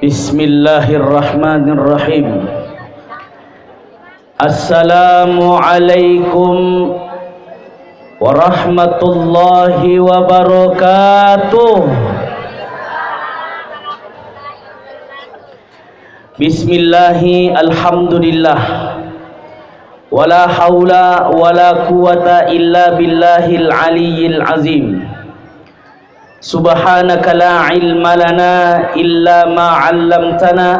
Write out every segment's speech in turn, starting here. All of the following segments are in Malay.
Bismillahirrahmanirrahim. Assalamualaikum warahmatullahi wabarakatuh. Bismillahi alhamdulillah. Wala haula wala quwata illa billahil aliyyil azim. Subhanaka la ilma lana illa ma 'allamtana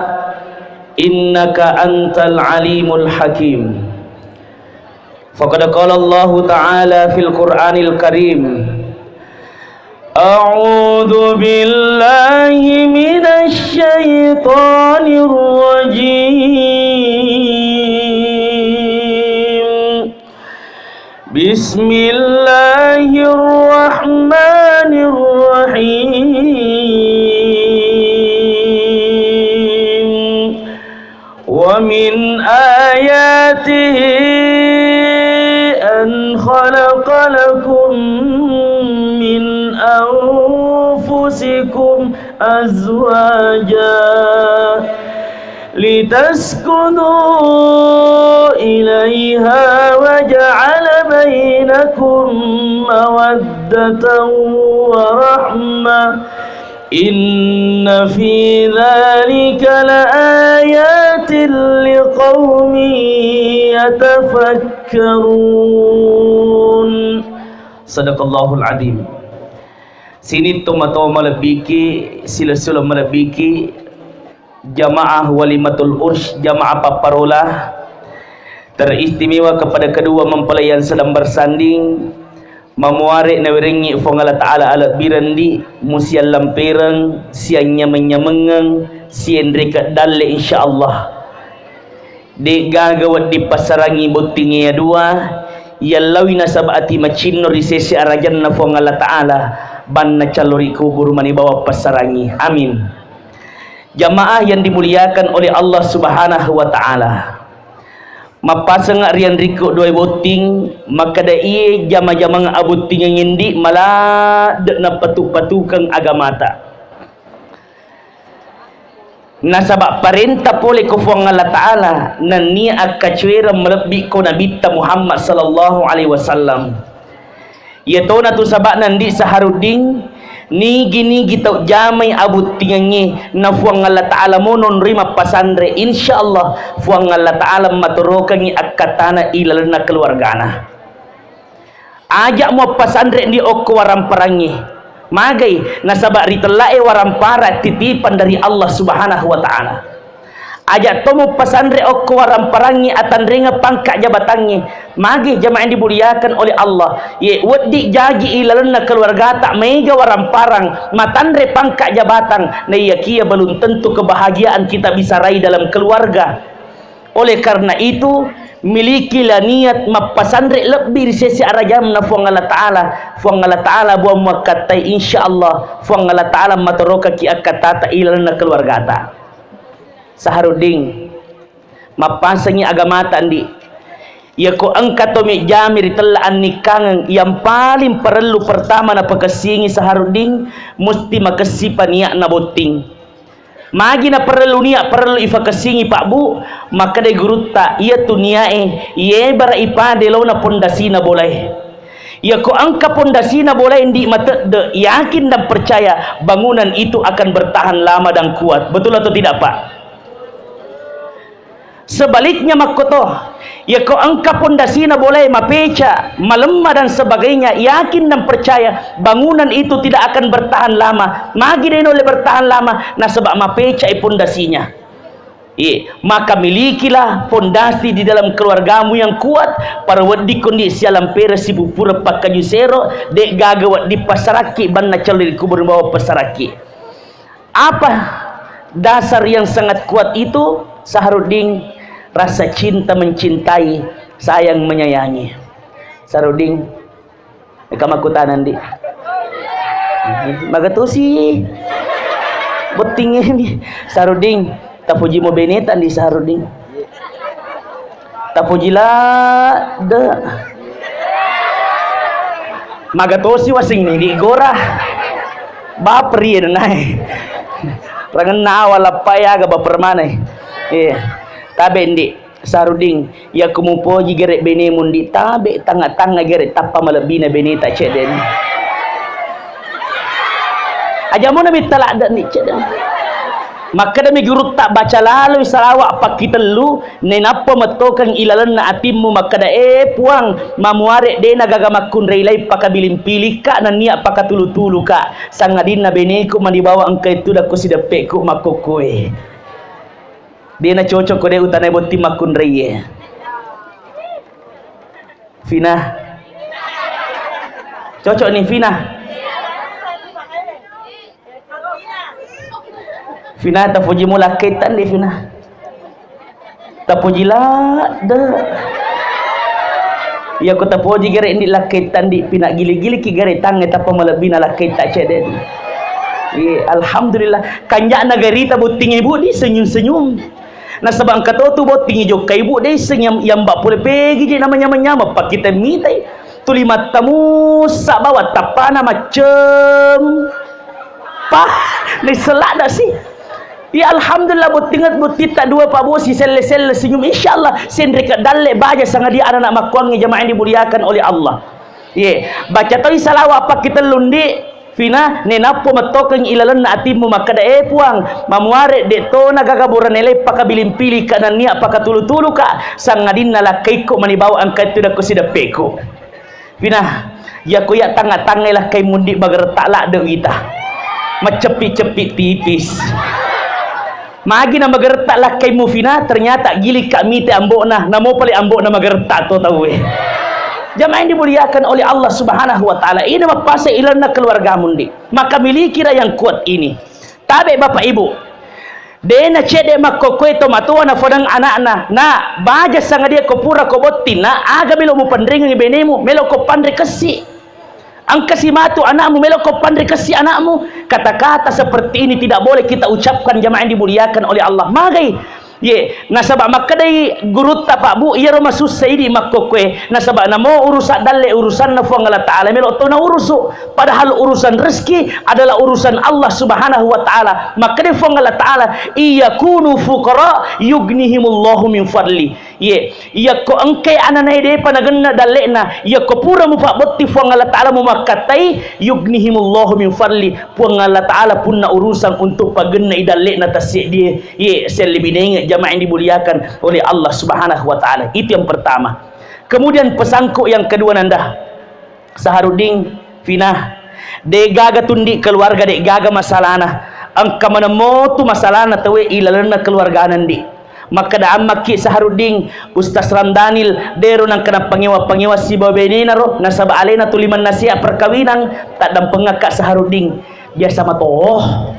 innaka antal alimul hakim. Faqad qala Allah ta'ala fil Qur'anil Karim, A'udzu billahi minasy syaithanir rajim. Bismillahirrahmanirrahim. Wa min ayatihi an khalaqa lakum min anfusikum azwaja litaskunu ilaiha wa ja'ala bainakum mawaddatan wa rahmah. Inna fi dzalika laayatin liqaumin yatafakkarun. Sadaqallahul azim. Sini toma-toma malabiki, sila-sila malabiki jamaah walimatul urs, jamaah paparola teristimewa kepada kedua mempelai yang sedang bersanding memuarik nawiringi fongala ta'ala alat birandi musian lampereng siangnya menyamengeng sian rekat dalle insyaallah de gagawat di pasarangi botingi ya dua yallawi nasabati macinno risesi arajanna fongala ta'ala banna calori kubur mani bawa pasarangi. Amin. Jamaah yang dimuliakan oleh Allah Subhanahu wa taala. Mapasang rian riko dua boting maka da iye jama-jama abuting yang indi malah na patu-patukang agamata. Nasabak perintah pole ko fuang Allah taala nan ni akacwera melebih ko Nabi Muhammad sallallahu alaihi wasallam. Ya to na tu sabak nandi saharuding ni gini kita jamai abut tingangnya na fuang Allah ta'ala monon rima pasandre insyaallah fuang Allah ta'ala maturokangi akatana ilalana keluargana ajak mo pasandre di oko waramparangi magai nasabak ritelae warampara titipan dari Allah subhanahu wa ta'ala ajak tomo pasandre oko waramparangi atan ringa pangkat jabatannya magi jamaah yang dimuliakan oleh Allah ye wedi jagi ilalana keluarga tak mega waramparang matandre pangkat jabatan na iya kia belum tentu kebahagiaan kita bisa raih dalam keluarga. Oleh karena itu milikilah niat mapasandre lebih sesi arajam na fuang Allah ta'ala buang makatai insyaallah fuang Allah ta'ala mataroka ki akatata ilalana keluarga ta saharuding mapasangi agamata andi ya ko angkat tomi jamir telaan nikangan yang paling perlu pertama na pakasingi saharuding mesti makasipan niya na boting magi na perlu niya perlu ifakasingi pak bu maka de guruta iya tu niyae ye bara ipade law na pondasi na boleh ya ko angka pondasi na boleh indi mata de yakin dan percaya bangunan itu akan bertahan lama dan kuat. Betul atau tidak pak? Sebaliknya makoto ya kau angka pondasi na boleh mapeca malemah dan sebagainya yakin dan percaya bangunan itu tidak akan bertahan lama magi dia boleh bertahan lama nah sebab mapeca pondasinya maka milikilah pondasi di dalam keluargamu yang kuat para wedi kondisi alam pera sibu pura pakaju sero dek gagawat di pasaraki banna calir kubur bawa pasaraki. Apa dasar yang sangat kuat itu? Saharuding rasa cinta mencintai, sayang menyayangi. Saharuding kamakutan di magatusi betingnya ni saharuding tapuji mo benetan di saharuding tapujila de magatosi wasing ni di gora bapri na Rangan na wala pa yaga ba permanay. Tabe ndi saruding ya kumupoji gerek bene mundi tabe tanga-tanga gerek tappa malabina bene tak ceden. Aja mo na mitala ada ni ceden. Maka demi guru tak baca lalu salawat pak kita lu nenapa metokan ilalan na atimmu maka da puang mamuare de nagaga makun relai pakabilin pilih ka na niat pakatulu-tulu ka sangadin na beneku manibawa angka itu dah ku sidapeku makokoe dia na cocok ko de utanay boti makun reye Fina cocok ni Fina Fina tak puji mula kaitan dia Fina tak puji lah dah ya aku tak puji gerek ni lah kaitan di Fina gili-gili ki gerek tangan tak pemalabina lah kaitan ceden Alhamdulillah kanjak negeri tak buting ibu di senyum-senyum nah sebang kata tu buting ibu ke ibu dia senyum yang bak boleh pergi je namanya apa kita minta tu lima tamu sak bawa tapana macam pah ni selak dah sih. Ya Alhamdulillah butingat butita dua pak bosi sel-sel senyum insyaallah sendiri dalle baja sangat dia anak makuangi jamaah yang dimuliakan oleh Allah. Baca tahu salawat apa kita lundi Fina nenapo matokan ilalan na atimu maka da puang mamuare de to nagagaburan ele pakabilin pilih kanan niya pakatulu-tulu ka sangadin nalakay ko manibawa ang kaitu da ko sidapeko. Fina ya ko ya tanga-tangay lah kay mundi bagertak de kita. Macepit-cepit tipis. Magi na magertak lah kay mo Fina ternyata gili kami te ambok na namo pali ambok na magertak to tahu Jamaah yang dimuliakan oleh Allah Subhanahu wa taala ini mapasa ilan na keluarga mundi maka miliki yang kuat ini tabe bapak ibu dena cede makokwe to matua na fodang anak na baja sanga dia ko pura ko botin na aga melo mo pandring ng benemu melo ko pandre kasi ang kasimatu anakmu melo ko pandre kasi anakmu kata-kata seperti ini tidak boleh kita ucapkan jamaah yang dimuliakan oleh Allah magai nasabak makadai guru pak bu iya rumah susah ini makokwe nasabak namo urusan dalle urusan na fuang Allah Ta'ala melo to na urusu padahal urusan rezeki adalah urusan Allah Subhanahu wa Ta'ala makadai fuang Allah Ta'ala iya kunu fuqara yugnihimullahu min fadli iya ko angkai ananai de panaganna dalle na iya ko pura mu pak botti fuang Allah Ta'ala mu makatai yugnihimullahu min fadli fuang Allah Ta'ala punna urusan untuk pagenna idalle na tasik dia selebinenge jamaah yang dimuliakan oleh Allah Subhanahu wa taala. Itu yang pertama. Kemudian pesangkuk yang kedua nanda. Saharudin Fina de gaga tundi keluarga de gaga masalana. Angka mana motu masalana tawe ilalana keluarga nandi. Maka da amaki Saharudin Ustaz Ramdanil dero nang kena pangewa si babenina ro nasaba alena tuliman nasihat perkawinan tak dan pengakak Saharudin biasa matoh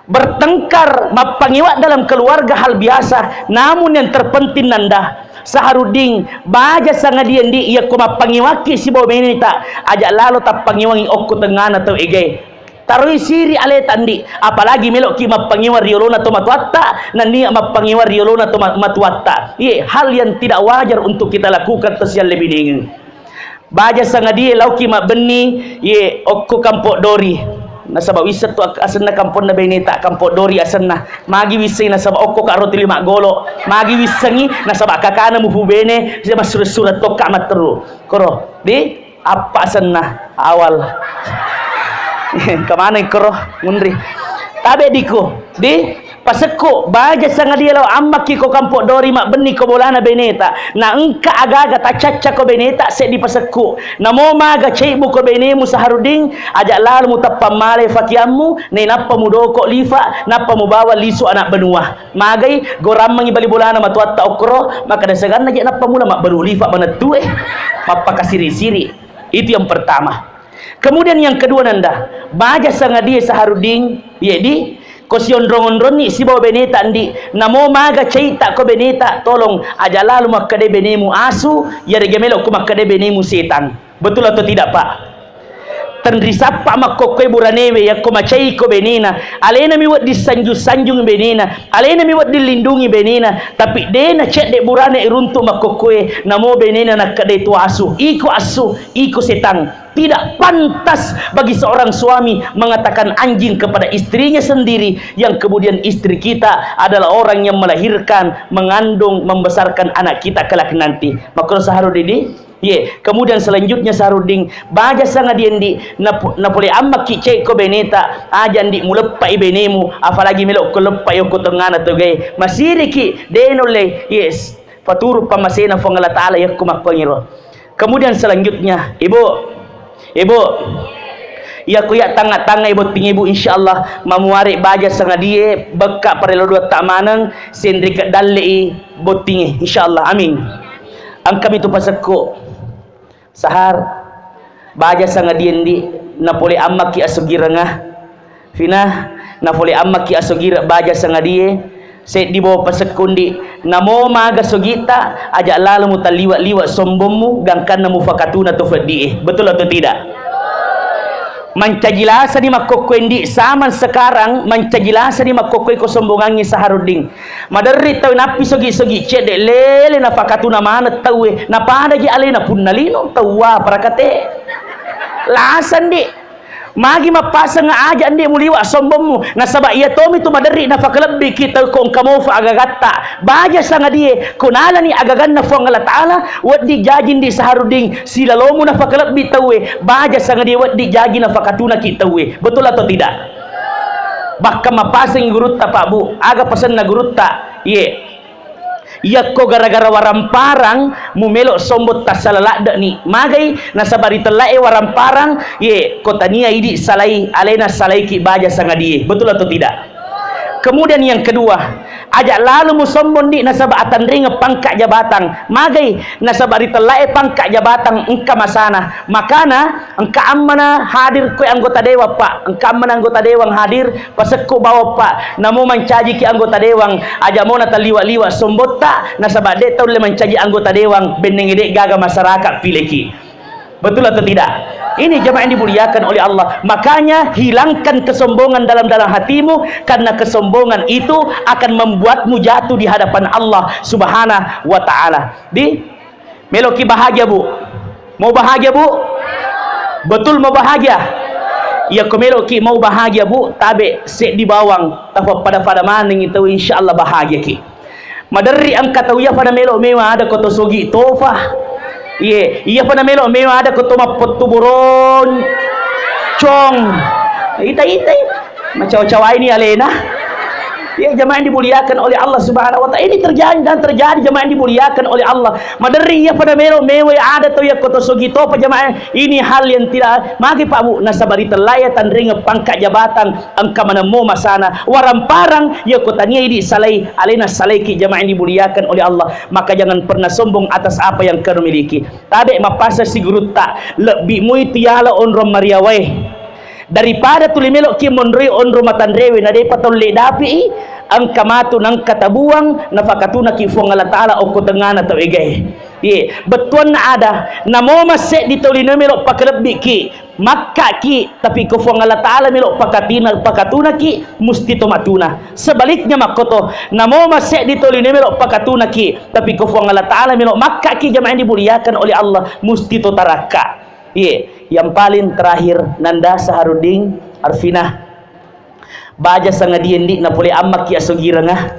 bertengkar mapangiwat dalam keluarga hal biasa namun yang terpenting nanda Saharudin baja sangat dia di ia ko mapangiwaki si bawa ini tak ajak lalu tak pangiwangi okku tengah atau ege tarui siri ale tandi apalagi melok ki mapangiwa riolona to matuatta nani mapangiwa riolona to matuatta hal yang tidak wajar untuk kita lakukan tesial lebih dingin baja sangat dia lauki mak beni okku kampok dori nasabak wisat tu asenna kampon na beneta kampok dori asenna magi wisay nasabak okko ka roti lima golo magi wisangi nasabak kakana mu bene siya surat to ka matru koro di apa asenna awal kamana koro ngundri tabe diko di paseko baja sangat dia law amma ki ko kampok dori mak beni ko bolana beneta na engka aga-aga tacaca ko beneta se di paseko namo maga ceimu ko benemu Saharudin ajak lalu mutapamale fakiamu ne nappa mudoko lifa nappa mubawa lisu anak benua magai goram mangi bali bolana matuatta okro maka dasagan aja nappa mula mak baru lifa banatu papa kasiri-siri itu yang pertama. Kemudian yang kedua nanda baja sangat dia Saharudin di kosion rongon ni si bawa beneta andi namo maga cerita ko beneta tolong aja lalu makade benemu asu ya regemelo ko makade benemu setan betul atau tidak pak risapa makokwe buranewe ya komacai ko benina alena miwat disanjung benina alena miwat dilindungi benina tapi dena cek de burane iruntu makokwe namo benina nakade tu asu iko setang. Tidak pantas bagi seorang suami mengatakan anjing kepada istrinya sendiri, yang kemudian istri kita adalah orang yang melahirkan, mengandung, membesarkan anak kita kelak nanti. Maka saharudin kemudian selanjutnya saharudin baja sangat diendi na pole amma ki cek ko beneta aja ndi muleppai benemu apalagi melok ko leppai ko tengana to gay masiri ki denole faturu pamasena fo ngala taala yakku makkongiro. Kemudian selanjutnya ibu ya kuya tanga-tanga ibu ting ibu insyaallah mamuari baja sangat dia bekak parelo dua tak manang sendri ke dalle botingi insyaallah amin. Ang kami tu pasakko sahar baja sangat diendi na pole amma ki asugiranga fina na pole amma ki asugira baja sangat dia set di bawah pasekundi namo maga sogita ajak lalu mutaliwat-liwat sombongmu gangkan namu fakatuna tu fadie. Betul atau tidak? Mancajilasa ni makokwendi zaman sekarang mancajilasa ni makokwe ko sombongangi saharuding madarri tahu napi sogi-sogi cedek lele na fakatuna mana tahu na pada ji alena punnalino tahu para kate lasan di magi mapasang nga aja andi muliwa sombongmu nasaba iya tomi tu madari na fakalabbi kita kung kamo fa agagatta baja sanga die kunala ni agagan na fong Allah taala wadi jajin di saharuding silalomu na fakalabbi tawe baja sanga die wadi jaji na fakatuna kita we. Betul atau tidak? Bakka mapasang gurutta Pak Bu aga pesan na gurutta yakko gara-gara waramparang mumelok sombot tasalalak ni magai nasabari telai waramparang kotania idi salai alena salai ki baja sangadie. Betul atau tidak? Kemudian yang kedua ajak lalu musombon di nasaba atandring pangkat jabatan magai nasabari telai pangkat jabatan engka masana makana engka ammana hadir ko anggota dewa Pak engka ammana anggota dewang hadir pasakku bawa Pak namo mancaji ki anggota dewang ajak mona taliwa-liwa sombota nasaba de tahu le mancaji anggota dewang benengede gaga masyarakat pileki. Betul atau tidak? Ini jemaah yang dimuliakan oleh Allah. Makanya hilangkan kesombongan dalam hatimu, karena kesombongan itu akan membuatmu jatuh di hadapan Allah Subhanahu wa taala. Di meloki bahagia Bu. Mau bahagia Bu? Betul mau bahagia? Ya meloki mau bahagia Bu, tabe sek di bawang tafa pada maning itu insyaallah bahagia ki. Madari ang katawiya pada melok mewah ada koto sogi tofah. Iya pada melok mewah ada ketoma petuburon cong ita macam-macam ini alena. Jemaah yang dimuliakan oleh Allah Subhanahu wa taala, ini terjadi jemaah yang dimuliakan oleh Allah. Madari ya pada melok mewah ada tu ya koto sogito pa jemaah. Ini hal yang tidak magi Pak Bu nasabari telaya tandring pangkat jabatan angka mana mo masana waramparang ya kotanya ini salai alena salai ki jemaah yang dimuliakan oleh Allah. Maka jangan pernah sombong atas apa yang kau miliki. Tade mapasa si gurutta lebih muiti yala onrom mariawai daripada tulimelok ki monroi onro matandrewe na de patolle dapi ang kamatu nang katabuang nafakatuna ki fong Allah taala o kotengana to egay betuan na ada namo masek ditolino melok pakelebbi ki makka ki tapi ko fong Allah taala melok pakatuna ki musti tomatuna. Sebaliknya makoto namo masek ditolino melok pakatuna ki tapi ko fong Allah taala melok makka ki jamaah dimuliakan oleh Allah musti to taraka. Yang paling terakhir nanda saharuding arfinah baja sangat diendi na pole amma ki asogiranga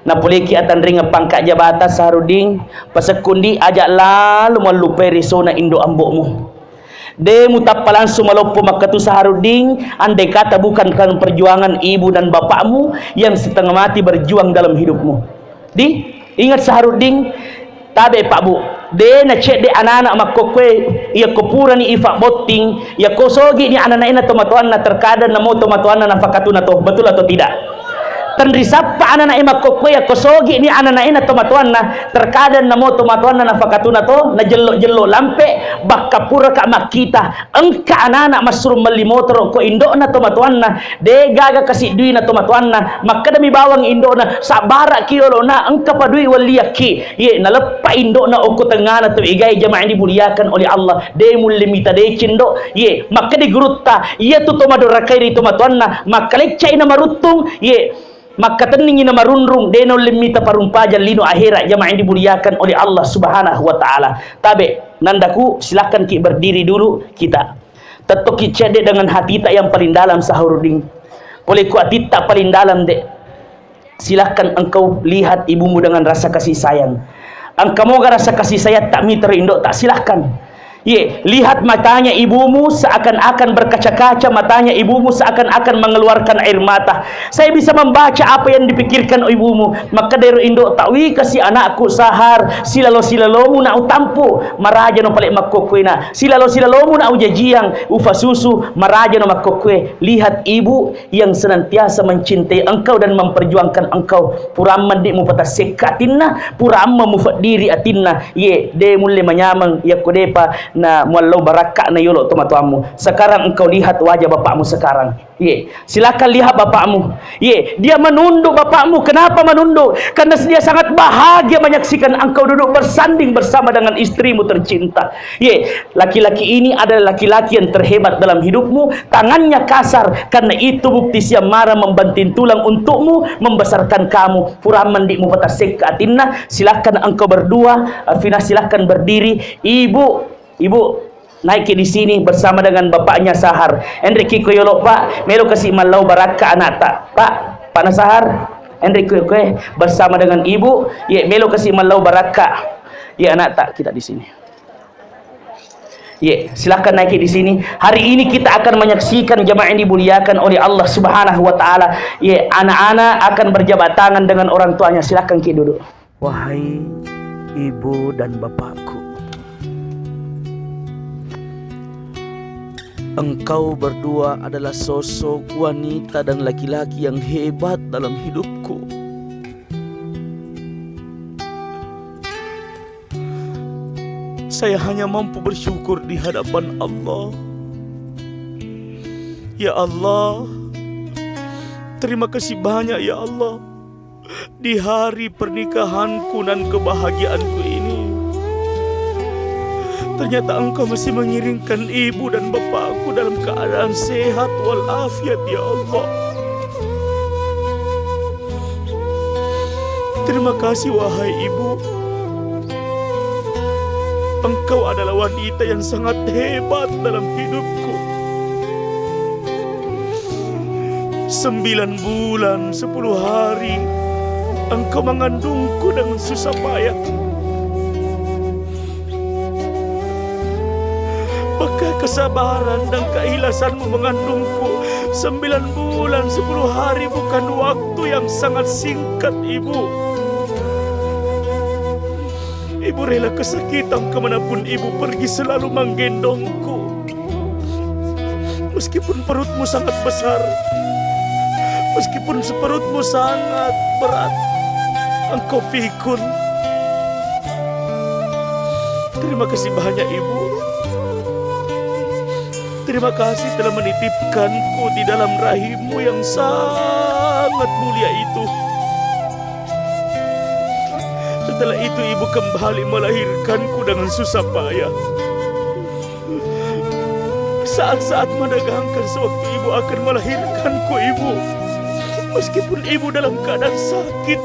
na pole ki atandring pangkat jabatan saharuding pasekundi ajak lalu malupai risona indo ambokmu de mutapa langsung malopo makatu saharuding andai kata bukan kan perjuangan ibu dan bapakmu yang setengah mati berjuang dalam hidupmu. Ingat saharuding tabe Pak Bu de na cek de anak-anak makokwe ya kopura ni ifa boting ya kosogi ni anak-anak ina tomatuan na terkadang namo tomatuan na fakatuna to. Betul atau tidak? Tandri sappa anak ima kokwe ko sogi ni anak ina tomatuan na terkadang namo tomatuan na fakatuna to na jello lampe bakka pura ka makita engka anak masrum malimotro ko indo na tomatuan na de gaga kasi dui na tomatuan na makka dami bawang indo na sabara kiolo na engka padui waliyaki ye naleppa indo na oko tengana to igay jamaah yang dimuliakan oleh Allah de mulimita de cindo ye makka di gurutta ye tu tomadora kairi tomatuan na makka lecai na marutung ye maka teningi nama marunrung deno limita parumpajan lino akhirat jamaah yang dimuliakan oleh Allah Subhanahu wa taala. Tabe nandaku silakan ki berdiri dulu kita. Tetap ki cedek dengan hati tak yang paling dalam sahuruding. Boleh ku hati tak paling dalam dek. Silakan engkau lihat ibumu dengan rasa kasih sayang. Engkau mau rasa kasih sayang tak mi terindo tak silakan. Ye, lihat matanya ibumu seakan-akan berkaca-kaca, matanya ibumu seakan-akan mengeluarkan air mata. Saya bisa membaca apa yang dipikirkan ibumu. Maka dari indo tawi kasih anakku sahar, silalo-silalomu na utampu, maraja no palik makokwe na. Silalo-silalomu na ujajiang, ufasusu, maraja no makokwe. Lihat ibu yang senantiasa mencintai engkau dan memperjuangkan engkau. Puraman di mu patah sekatinna, puraman mu fadiri atinna. Ye, de mulle manyamang yakudepa na muallau barakah na yolo tomatuamu. Sekarang engkau lihat wajah bapakmu sekarang. Ye, silakan lihat bapakmu. Ye, dia menunduk bapakmu. Kenapa menunduk? Karena dia sangat bahagia menyaksikan engkau duduk bersanding bersama dengan istrimu tercinta. Ye, laki-laki ini adalah laki-laki yang terhebat dalam hidupmu. Tangannya kasar, karena itu bukti siam marah membanting tulang untukmu, membesarkan kamu. Puraman di mu patasek atinna. Silakan engkau berdua, Alvina silakan berdiri. Ibu naik di sini bersama dengan bapaknya Sahar. Enrique Koyolo Pak, melo kasih malau baraka anak tak. Pak Nasahar, Enrique Koy bersama dengan ibu, ye melo kasih malau baraka. Ye anak tak kita di sini. Ye, silakan naik di sini. Hari ini kita akan menyaksikan jamaah yang dimuliakan oleh Allah Subhanahu wa taala. Ye, anak-anak akan berjabat tangan dengan orang tuanya. Silakan ki duduk. Wahai ibu dan bapakku, engkau berdua adalah sosok wanita dan laki-laki yang hebat dalam hidupku. Saya hanya mampu bersyukur di hadapan Allah. Ya Allah, terima kasih banyak ya Allah. Di hari pernikahanku dan kebahagiaanku ini, ternyata engkau masih mengiringkan ibu dan bapakku dalam keadaan sehat walafiat ya Allah. Terima kasih wahai ibu. Engkau adalah wanita yang sangat hebat dalam hidupku. 9 bulan 10 hari engkau mengandungku dengan susah payah. Maka kesabaran dan keikhlasanmu mengandungku 9 bulan 10 hari bukan waktu yang sangat singkat ibu. Ibu rela kesakitan kemanapun ibu pergi selalu menggendongku. Meskipun perutmu sangat besar, meskipun perutmu sangat berat, engkau pikun. Terima kasih banyak ibu. Terima kasih telah menitipkanku di dalam rahimmu yang sangat mulia itu. Setelah itu ibu kembali melahirkanku dengan susah payah. Saat-saat menegangkan sewaktu ibu akan melahirkanku ibu. Meskipun ibu dalam keadaan sakit,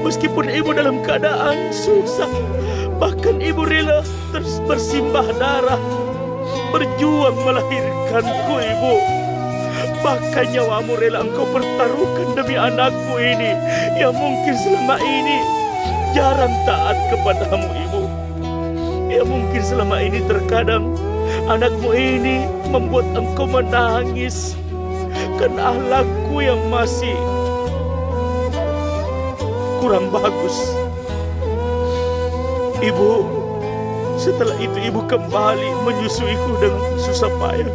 meskipun ibu dalam keadaan susah, bahkan ibu rela terus bersimbah darah, berjuang melahirkanku ibu. Bahkan nyawamu rela engkau pertaruhkan demi anakku ini yang mungkin selama ini jarang taat kepadamu ibu. Ya mungkin selama ini terkadang anakmu ini membuat engkau menangis karena akhlakku yang masih kurang bagus. Ibu, setelah itu ibu kembali menyusuiku dengan susah payah.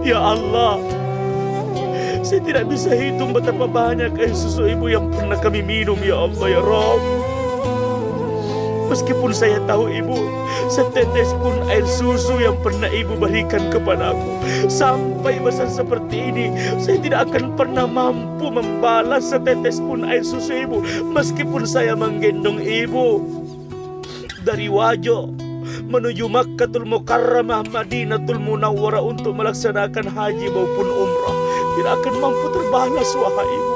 Ya Allah, Saya tidak bisa hitung betapa banyak air susu ibu yang pernah kami minum, ya Allah ya Rabb. Meskipun saya tahu ibu, setetes pun air susu yang pernah ibu berikan kepadaku sampai besar seperti ini, saya tidak akan pernah mampu membalas setetes pun air susu ibu. Meskipun saya menggendong ibu dari Wajo menuju Makkatul Mukarramah, Madinatul Munawwarah untuk melaksanakan haji maupun umrah, tidak akan mampu terbalas, wahai ibu.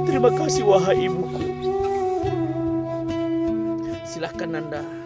Terima kasih, wahai ibuku. Silahkan Anda